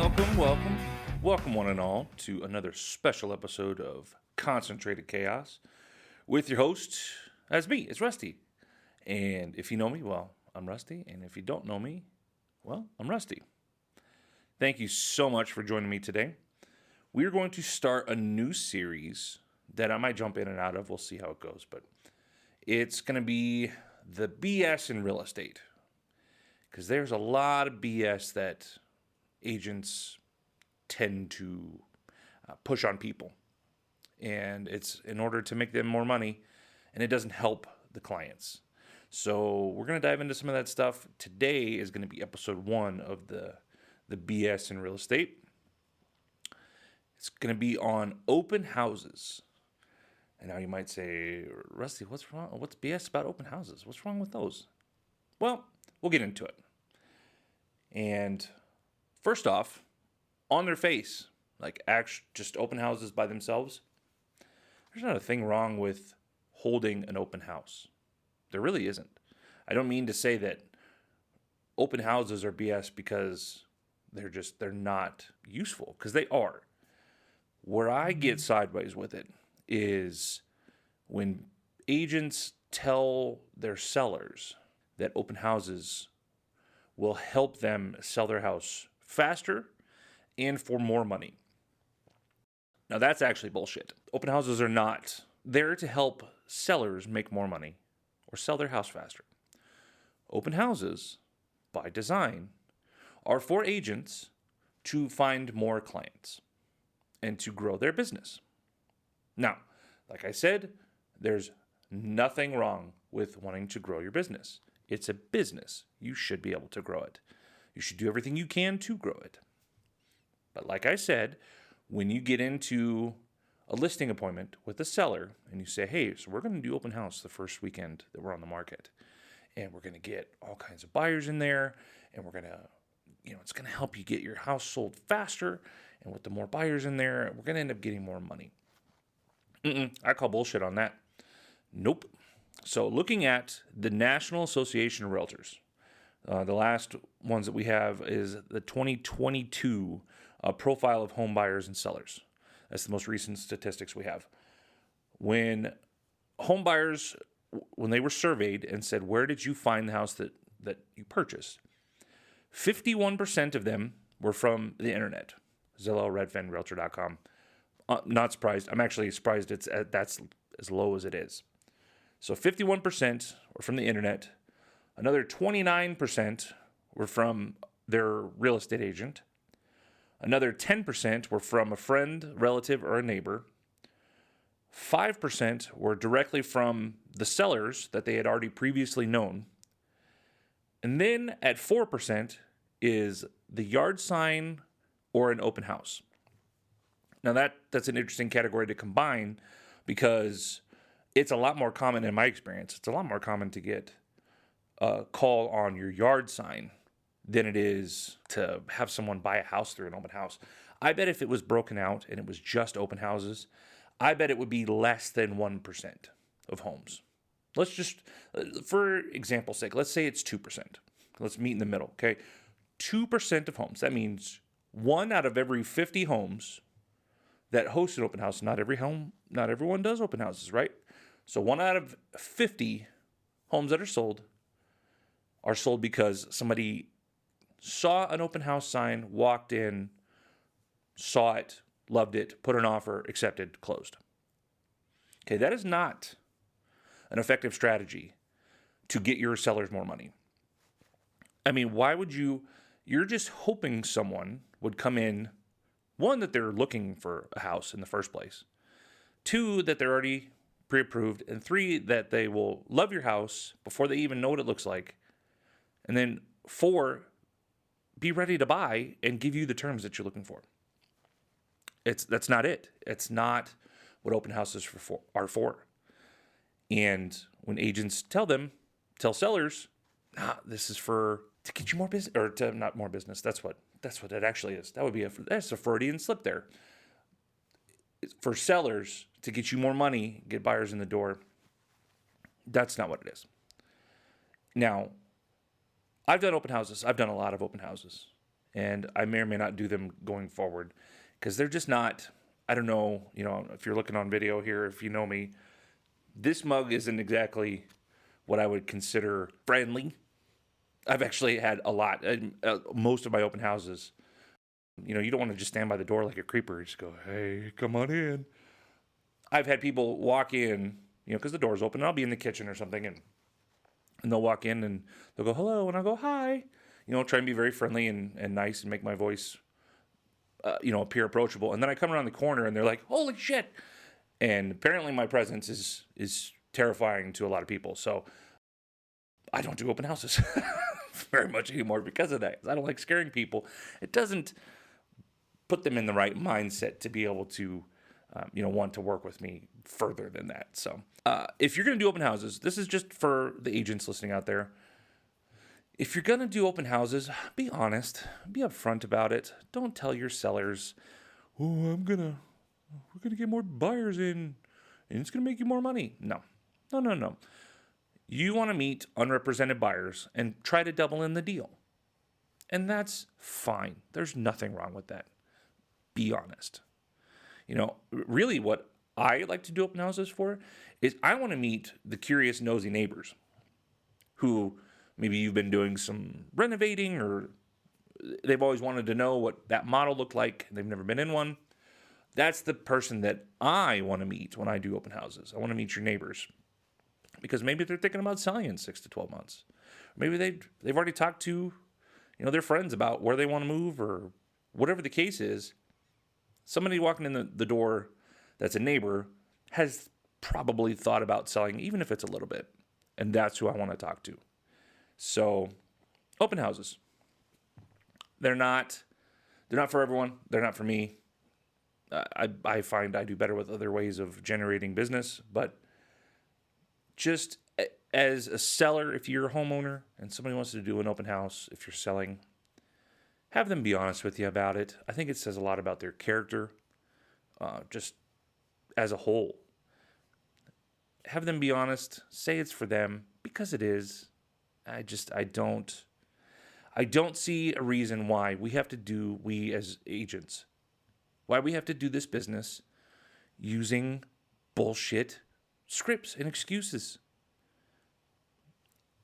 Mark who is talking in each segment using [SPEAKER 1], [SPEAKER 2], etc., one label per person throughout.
[SPEAKER 1] Welcome one and all to another special episode of Concentrated Chaos with your host, as me, it's Rusty. And if you know me, well, I'm Rusty. And if you don't know me, well, I'm Rusty. Thank you so much for joining me today. We are going to start a new series that I might jump in and out of. We'll see how it goes. But it's going to be the BS in real estate. Because there's a lot of BS that agents tend to push on people. And it's in order to make them more money, and it doesn't help the clients. So we're going to dive into some of that stuff. Today is going to be episode 1 of the BS in real estate. It's going to be on open houses. And now you might say, Rusty, what's wrong? What's BS about open houses? What's wrong with those? Well, we'll get into it. And first off, on their face, like just open houses by themselves, there's not a thing wrong with holding an open house. There really isn't. I don't mean to say that open houses are BS because they're not useful, because they are. Where I get sideways with it is when agents tell their sellers that open houses will help them sell their house faster and for more money. Now, that's actually bullshit. Open houses are not there to help sellers make more money or sell their house faster. Open houses, by design, are for agents to find more clients and to grow their business. Now, like I said, there's nothing wrong with wanting to grow your business. It's a business. You should be able to grow it. You should do everything you can to grow it. But like I said, when you get into a listing appointment with the seller and you say, hey, so we're going to do open house the first weekend that we're on the market, and we're going to get all kinds of buyers in there, and we're going to, it's going to help you get your house sold faster, and with the more buyers in there, we're going to end up getting more money. I call bullshit on that. Nope. So looking at the National Association of Realtors, the last ones that we have is the 2022 profile of home buyers and sellers. That's the most recent statistics we have. When home buyers, when they were surveyed and said, where did you find the house that you purchased? 51% of them were from the internet. Zillow, Redfin, Realtor.com. Not surprised. I'm actually surprised that's as low as it is. So 51% were from the internet. Another 29% were from their real estate agent. Another 10% were from a friend, relative, or a neighbor. 5% were directly from the sellers that they had already previously known. And then at 4% is the yard sign or an open house. Now that's an interesting category to combine because it's a lot more common in my experience. It's a lot more common to get a call on your yard sign than it is to have someone buy a house through an open house. I bet if it was broken out and it was just open houses, I bet it would be less than 1% of homes. Let's just, for example's sake, let's say it's 2%. Let's meet in the middle, okay? 2% of homes. That means 1 out of every 50 homes that host an open house. Not everyone does open houses, right? So 1 out of 50 homes that are sold because somebody saw an open house sign, walked in, saw it, loved it, put an offer, accepted, closed. Okay, that is not an effective strategy to get your sellers more money. I mean, why would you're just hoping someone would come in, 1, that they're looking for a house in the first place, 2, that they're already pre-approved, and 3, that they will love your house before they even know what it looks like, and then 4, be ready to buy and give you the terms that you're looking for. That's not it. It's not what open houses are for. And when agents tell sellers, this is to get you more business, or to not more business. That's what it actually is. That's a Freudian slip there. For sellers to get you more money, get buyers in the door. That's not what it is. Now, I've done open houses. I've done a lot of open houses. and I may or may not do them going forward because they're just not, I don't know, if you're looking on video here, if you know me, this mug isn't exactly what I would consider friendly. I've actually had a lot, most of my open houses. You don't want to just stand by the door like a creeper. You just go, hey, come on in. I've had people walk in, because the door's open, and I'll be in the kitchen or something, and they'll walk in and they'll go, hello, and I'll go, hi. Try and be very friendly and nice and make my voice, appear approachable. And then I come around the corner and they're like, holy shit. And apparently my presence is terrifying to a lot of people. So I don't do open houses very much anymore because of that. I don't like scaring people. It doesn't put them in the right mindset to be able to, want to work with me further than that. So if you're going to do open houses, this is just for the agents listening out there. If you're going to do open houses, be honest, be upfront about it. Don't tell your sellers, we're going to get more buyers in and it's going to make you more money. No. You want to meet unrepresented buyers and try to double in the deal. And that's fine. There's nothing wrong with that. Be honest. Really what I like to do open houses for is I want to meet the curious, nosy neighbors who maybe you've been doing some renovating or they've always wanted to know what that model looked like. They've never been in one. That's the person that I want to meet when I do open houses. I want to meet your neighbors because maybe they're thinking about selling in 6 to 12 months. Maybe they've already talked to, their friends about where they want to move or whatever the case is. Somebody walking in the door that's a neighbor has probably thought about selling, even if it's a little bit. And that's who I want to talk to. So, open houses. They're not for everyone. They're not for me. I find I do better with other ways of generating business. But just as a seller, if you're a homeowner and somebody wants to do an open house, if you're selling, have them be honest with you about it. I think it says a lot about their character, just as a whole. Have them be honest. Say it's for them because it is. I don't see a reason why we as agents, why we have to do this business using bullshit scripts and excuses.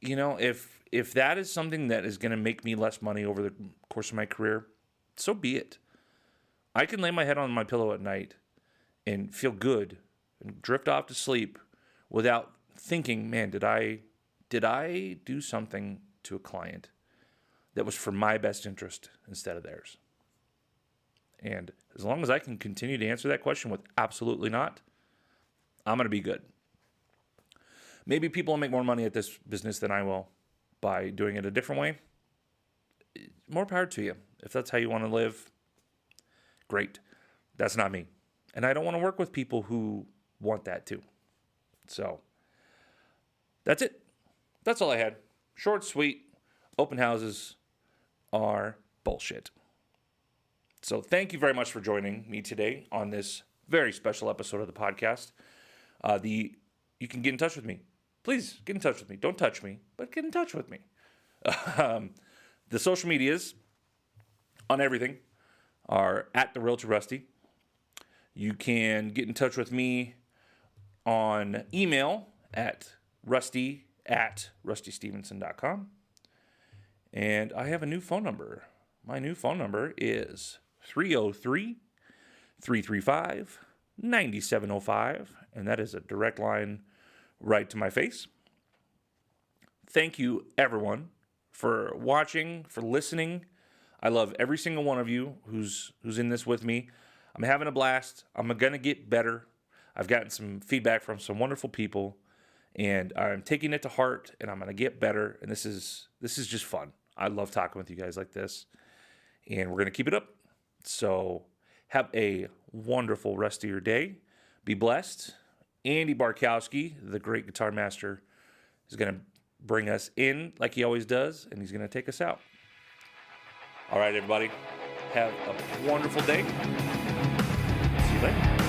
[SPEAKER 1] If that is something that is going to make me less money over the course of my career, so be it. I can lay my head on my pillow at night and feel good and drift off to sleep without thinking, man, did I do something to a client that was for my best interest instead of theirs? And as long as I can continue to answer that question with absolutely not, I'm going to be good. Maybe people will make more money at this business than I will by doing it a different way. More power to you. If that's how you want to live, great. That's not me. And I don't want to work with people who want that too. So that's it. That's all I had. Short, sweet. Open houses are bullshit. So thank you very much for joining me today on this very special episode of the podcast. You can get in touch with me. Please get in touch with me. Don't touch me, but get in touch with me. The social medias on everything are at The Realtor Rusty. You can get in touch with me on email at rusty@rustystevenson.com. And I have a new phone number. My new phone number is 303-335-9705. And that is a direct line right to my face. Thank you, everyone, for watching, for listening. I love every single one of you who's in this with me. I'm having a blast. I'm going to get better. I've gotten some feedback from some wonderful people, and I'm taking it to heart, and I'm going to get better. And this is just fun. I love talking with you guys like this, and we're going to keep it up. So have a wonderful rest of your day. Be blessed. Andy Barkowski, the great guitar master, is going to bring us in like he always does, and he's going to take us out. All right, everybody. Have a wonderful day. See you later.